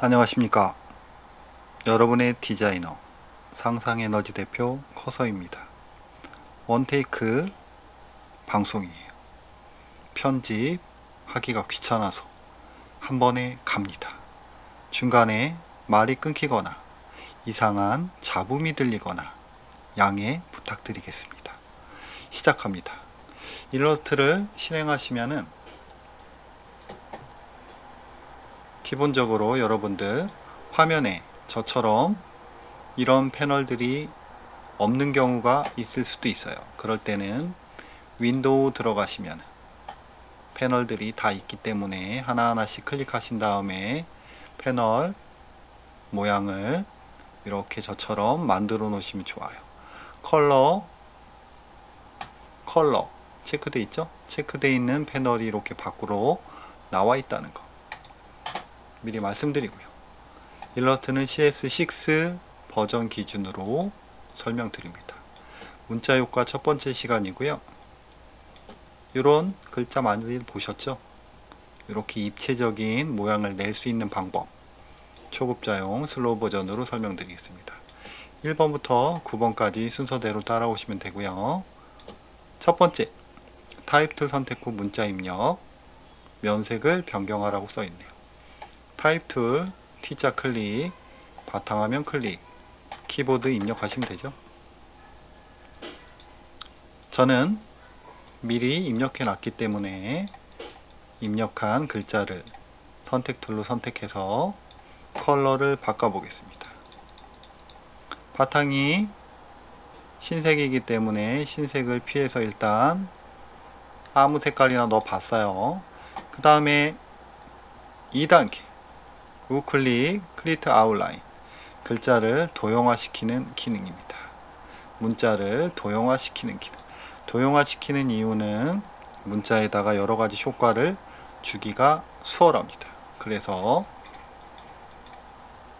안녕하십니까. 여러분의 디자이너 상상에너지 대표 커서입니다. 원테이크 방송이에요. 편집하기가 귀찮아서 한 번에 갑니다. 중간에 말이 끊기거나 이상한 잡음이 들리거나 양해 부탁드리겠습니다. 시작합니다. 일러스트를 실행하시면은 기본적으로 여러분들 화면에 저처럼 이런 패널들이 없는 경우가 있을 수도 있어요. 그럴 때는 윈도우 들어가시면 패널들이 다 있기 때문에 하나하나씩 클릭하신 다음에 패널 모양을 이렇게 저처럼 만들어 놓으시면 좋아요. 컬러 체크되어 있죠? 체크되어 있는 패널이 이렇게 밖으로 나와 있다는 거 미리 말씀드리고요. 일러스트는 CS6 버전 기준으로 설명드립니다. 문자 효과 첫 번째 시간이고요. 이런 글자 많이 보셨죠? 이렇게 입체적인 모양을 낼 수 있는 방법 초급자용 슬로우 버전으로 설명드리겠습니다. 1번부터 9번까지 순서대로 따라오시면 되고요. 첫 번째, 타입 툴 선택 후 문자 입력, 면색을 변경하라고 써있네요. 타입 툴 T자 클릭, 바탕화면 클릭, 키보드 입력하시면 되죠. 저는 미리 입력해 놨기 때문에 입력한 글자를 선택 툴로 선택해서 컬러를 바꿔 보겠습니다. 바탕이 흰색이기 때문에 흰색을 피해서 일단 아무 색깔이나 넣어 봤어요. 그 다음에 2단계 우클릭 크리에이트 아웃라인, 글자를 도형화시키는 기능입니다. 문자를 도형화시키는 기능. 도형화시키는 이유는 문자에다가 여러가지 효과를 주기가 수월합니다. 그래서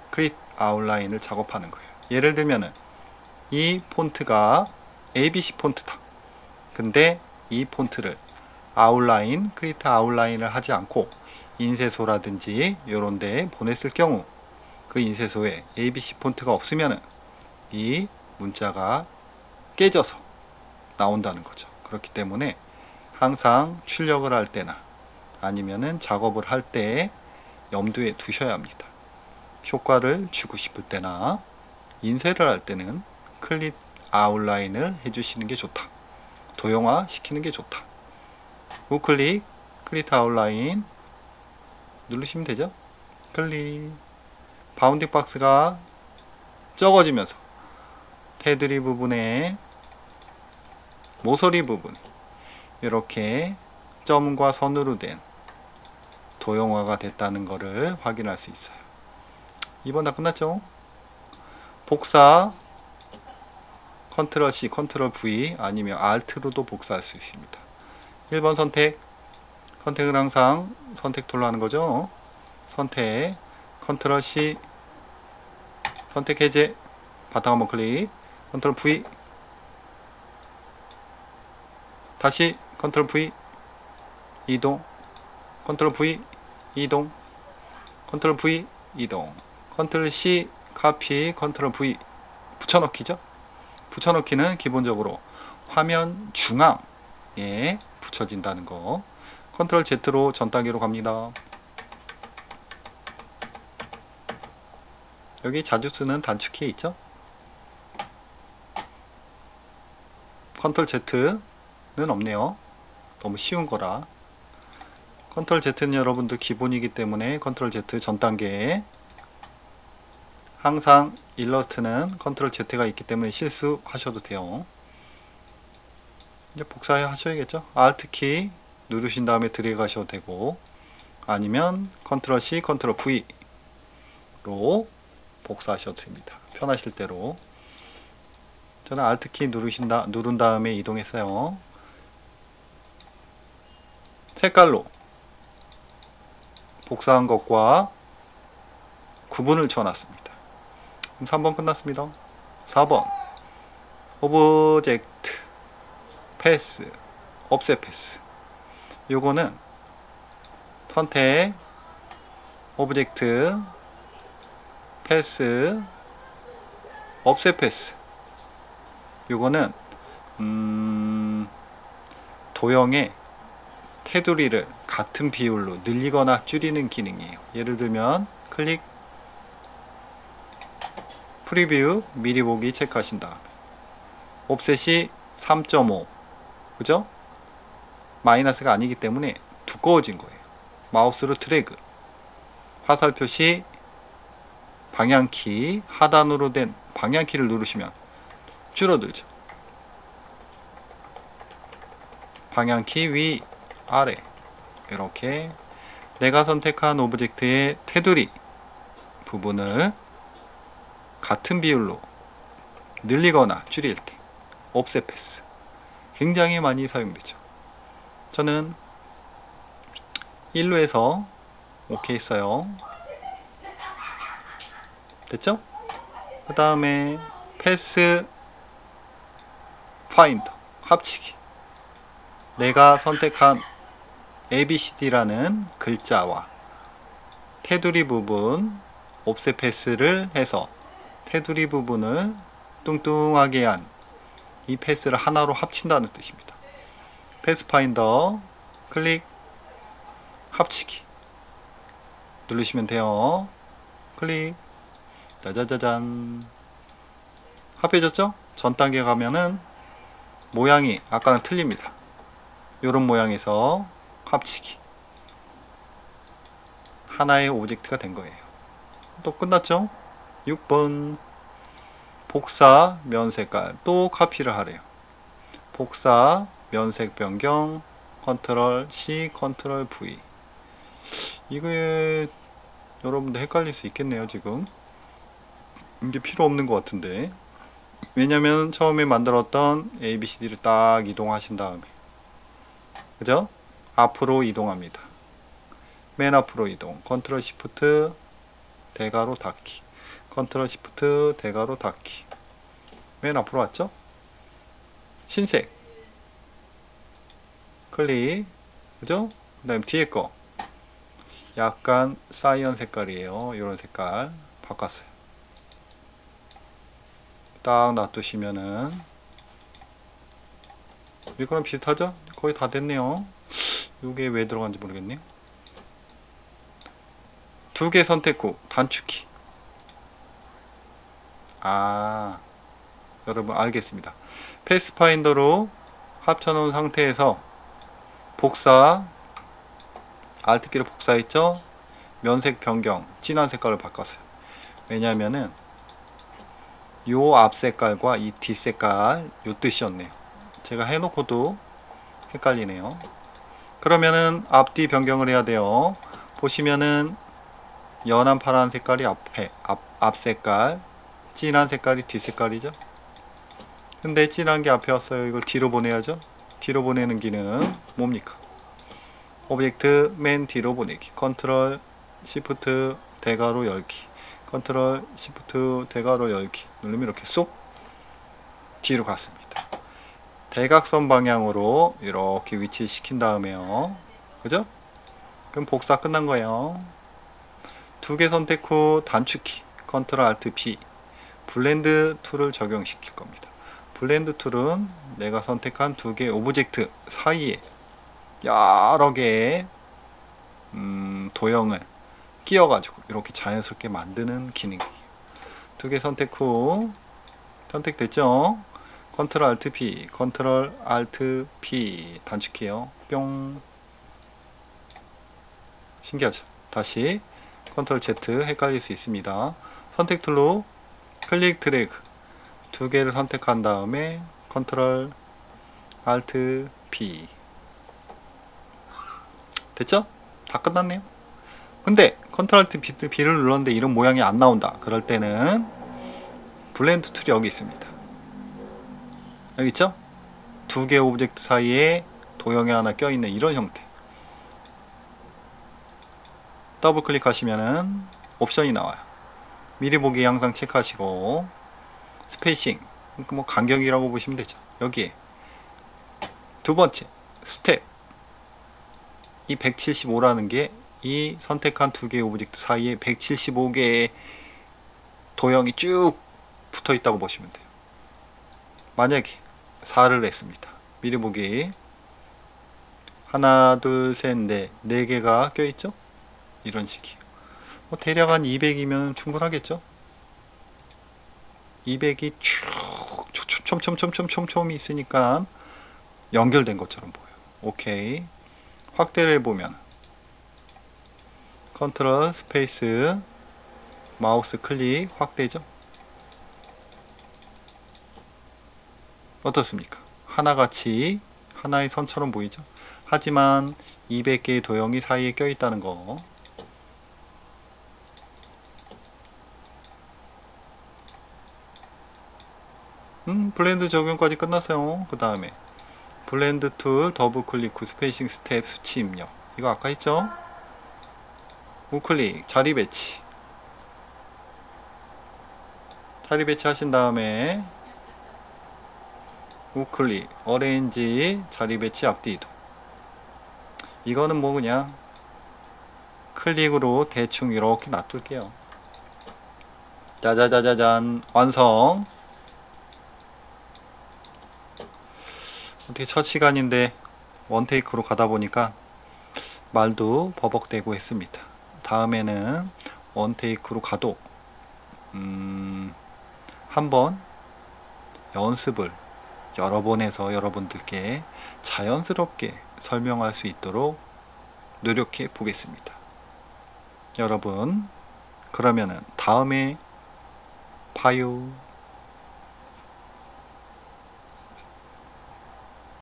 크리에이트 아웃라인을 작업하는 거예요. 예를 들면은 이 폰트가 ABC 폰트다. 근데 이 폰트를 아웃라인, 크리에이트 아웃라인을 하지 않고 인쇄소라든지 이런 데 보냈을 경우 그 인쇄소에 ABC 폰트가 없으면 이 문자가 깨져서 나온다는 거죠. 그렇기 때문에 항상 출력을 할 때나 아니면은 작업을 할 때 염두에 두셔야 합니다. 효과를 주고 싶을 때나 인쇄를 할 때는 클릭 아웃라인을 해주시는 게 좋다. 도형화 시키는 게 좋다. 우클릭 클릭 아웃라인 누르시면 되죠. 클릭. 바운딩 박스가 적어지면서 테두리 부분에 모서리 부분 이렇게 점과 선으로 된 도형화가 됐다는 것을 확인할 수 있어요. 2번 다 끝났죠? 복사 컨트롤 C, 컨트롤 V 아니면 Alt로도 복사할 수 있습니다. 1번 선택은 항상 선택 툴로 하는 거죠. 선택 컨트롤 C, 선택 해제, 바탕 한번 클릭, 컨트롤 V, 다시 컨트롤 V, 이동, 컨트롤 V, 이동, 컨트롤 V, 이동, 컨트롤 C, 카피, 컨트롤 V, 붙여넣기죠. 붙여넣기는 기본적으로 화면 중앙에 붙여진다는 거. 컨트롤 Z로 전 단계로 갑니다. 여기 자주 쓰는 단축키 있죠? 컨트롤 Z는 없네요. 너무 쉬운 거라. 컨트롤 Z는 여러분들 기본이기 때문에 컨트롤 Z 전 단계에 항상 일러스트는 컨트롤 Z가 있기 때문에 실수하셔도 돼요. 이제 복사해 하셔야겠죠. Alt 키 누르신 다음에 들어가셔도 되고 아니면 컨트롤 C, 컨트롤 V로 복사하셔도 됩니다. 편하실 대로. 저는 Alt 키 누른 다음에 이동했어요. 색깔로 복사한 것과 구분을 쳐놨습니다. 그럼 3번 끝났습니다. 4번 오브젝트 패스 옵셋 패스. 요거는 선택 오브젝트 패스, 없애 패스. 요거는 도형의 테두리를 같은 비율로 늘리거나 줄이는 기능이에요. 예를 들면 클릭, 프리뷰, 미리 보기 체크하신 다음에 옵셋이 3.5, 그죠? 마이너스가 아니기 때문에 두꺼워진 거예요. 마우스로 드래그, 화살 표시, 방향키, 하단으로 된 방향키를 누르시면 줄어들죠. 방향키 위, 아래, 이렇게 내가 선택한 오브젝트의 테두리 부분을 같은 비율로 늘리거나 줄일 때 옵셋 패스 굉장히 많이 사용되죠. 저는 1로 해서 오케이 했어요. 됐죠? 그 다음에 패스 파인더, 합치기. 내가 선택한 ABCD라는 글자와 테두리 부분 옵셋 패스를 해서 테두리 부분을 뚱뚱하게 한 이 패스를 하나로 합친다는 뜻입니다. 패스 파인더 클릭, 합치기 누르시면 돼요. 클릭, 짜자자잔, 합해졌죠? 전 단계 가면은 모양이 아까는 틀립니다. 요런 모양에서 합치기, 하나의 오브젝트가 된 거예요. 또 끝났죠? 6번 복사, 면색깔, 또 카피를 하래요. 복사, 면색 변경, 컨트롤 C, 컨트롤 V. 이게 여러분들 헷갈릴 수 있겠네요. 지금 이게 필요 없는 것 같은데, 왜냐면 처음에 만들었던 ABCD를 딱 이동하신 다음에, 그죠? 앞으로 이동합니다. 맨 앞으로 이동, 컨트롤 시프트 대괄호 닫기, 컨트롤 시프트 대괄호 닫기. 맨 앞으로 왔죠? 흰색 클릭, 그죠? 그 다음 뒤에 거 약간 사이언 색깔이에요. 이런 색깔 바꿨어요. 딱 놔두시면은 이거랑 비슷하죠? 거의 다 됐네요. 이게 왜 들어간지 모르겠네요. 두 개 선택 후 단축키. 아, 여러분 알겠습니다. 패스파인더로 합쳐놓은 상태에서 복사, Alt키로 복사했죠? 면색 변경, 진한 색깔을 바꿨어요. 왜냐하면은 요 앞 색깔과 이 뒷 색깔 요 뜻이었네요. 제가 해놓고도 헷갈리네요. 그러면은 앞뒤 변경을 해야 돼요. 보시면은 연한 파란 색깔이 앞 색깔, 진한 색깔이 뒷 색깔이죠. 근데 진한 게 앞에 왔어요. 이걸 뒤로 보내야죠. 뒤로 보내는 기능 뭡니까? 오브젝트 맨 뒤로 보내기, 컨트롤 시프트 대괄호 열기, 컨트롤 시프트 대괄호 열기 누르면 이렇게 쏙 뒤로 갔습니다. 대각선 방향으로 이렇게 위치시킨 다음에요. 그죠? 그럼 복사 끝난 거예요. 두 개 선택 후 단축키, 컨트롤 알트 B, 블렌드 툴을 적용시킬 겁니다. 블렌드 툴은 내가 선택한 두 개의 오브젝트 사이에 여러 개의 도형을 끼워가지고 이렇게 자연스럽게 만드는 기능이에요. 두 개 선택 후 선택됐죠? 컨트롤 알트 P, 컨트롤 알트 P 단축키요. 뿅. 신기하죠? 다시 컨트롤 Z, 헷갈릴 수 있습니다. 선택 툴로 클릭 드래그 두 개를 선택한 다음에 컨트롤 알트 P. 됐죠? 다 끝났네요. 근데 컨트롤 알트 B를 눌렀는데 이런 모양이 안 나온다. 그럴 때는 블렌드 툴이 여기 있습니다. 여기 있죠? 두 개의 오브젝트 사이에 도형이 하나 껴있는 이런 형태. 더블 클릭하시면은 옵션이 나와요. 미리 보기 항상 체크하시고, 스페이싱, 뭐 간격이라고 보시면 되죠. 여기에 두 번째 스텝, 이 175라는 게 이 선택한 두 개의 오브젝트 사이에 175개의 도형이 쭉 붙어 있다고 보시면 돼요. 만약에 4를 했습니다. 미리 보기. 하나, 둘, 셋, 넷. 4개가 껴있죠? 이런 식이에요. 대략 한 200이면 충분하겠죠? 200이 쭉 촘촘히 있으니까 연결된 것처럼 보여요. 오케이. 확대를 해보면 컨트롤 스페이스 마우스 클릭 확대죠. 어떻습니까? 하나같이 하나의 선처럼 보이죠. 하지만 200개의 도형이 사이에 껴있다는 거. 블렌드 적용까지 끝났어요. 그 다음에 블렌드 툴 더블 클릭 후 스페이싱 스텝 수치 입력. 이거 아까 했죠? 우클릭 자리 배치. 자리 배치 하신 다음에 우클릭 어레인지 자리 배치 앞뒤 이동. 이거는 뭐 그냥 클릭으로 대충 이렇게 놔둘게요. 짜자자자잔 완성. 어떻게 첫 시간인데 원테이크로 가다 보니까 말도 버벅대고 했습니다. 다음에는 원테이크로 가도 한번 연습을 여러 번 해서 여러분들께 자연스럽게 설명할 수 있도록 노력해 보겠습니다. 여러분, 그러면은 다음에 봐요.